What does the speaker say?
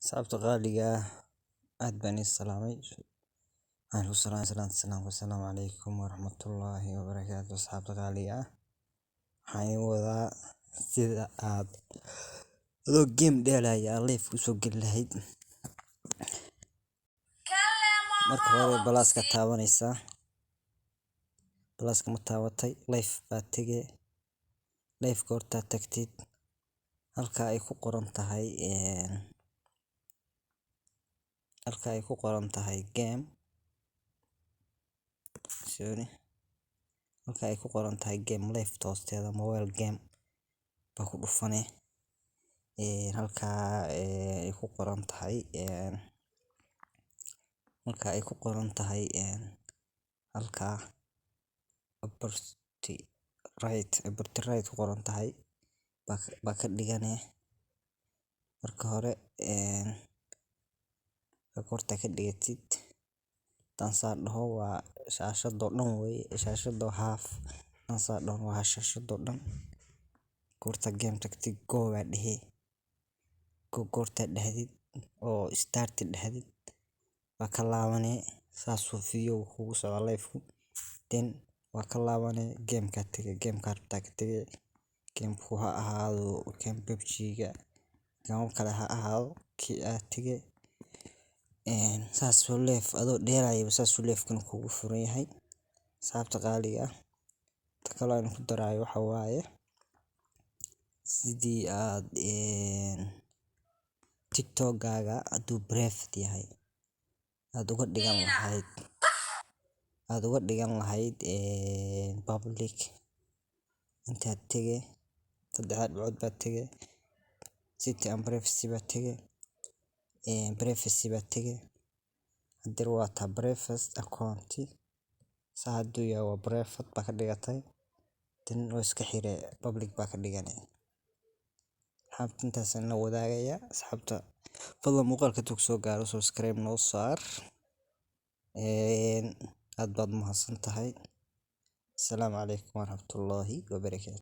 صعبت غالية أدبني السلامي أهلا وسهلا السلام عليكم ورحمة الله وبركاته. صعبت غالية حين وضع سيدة لو جيم ديلا يا ليف وسوق اللهيد marka hore balaaska taabanaysa balaaska ma taabatay life baad tagee life goorta tagtid halka ay ku qoran tahay game halka ay ku qoran tahay game life toosteeda mobile game ba ku dhufane halka ay ku qoran tahay halka ay ku qoran tahay halka aborti right ku qoran tahay ba ka dhigane marka hore goorta ka dhigatid tan saadho waa shaashado dhan way shaashado half tan saadho waa shaashado dhan goorta game tagtid go waa dhihi goorta dhahdid oo start dhahdid waa ka laabanee saasoo video kugu soo live then waa ka laabanee game ka tagay game ku ha ahaado game PUBG-ga game kale ha ahaado kii aad tagay saasoo live adoo dheeraayo saasoo live kan kugu furan yahay. Sababta qaaliga takalo aan ku daraayo waxa waaye sidii aad TikTok-gaaga aduu private yahay aad uga dhigan lahayd public intaad tagay saddexaad cod baad tagay city and privacy baad tagay haddii waa ta private account saadu yaa waa private ba ka dhigatay tan oo iska xire public ba ka dhiganay intaas la wadaagaya asxaabta fadlan muuqaalka tug soo gaaro subscribe noo saar aad baad mahadsantahay. Assalaamu calaykum warahmatullaahi wabarakaatuh.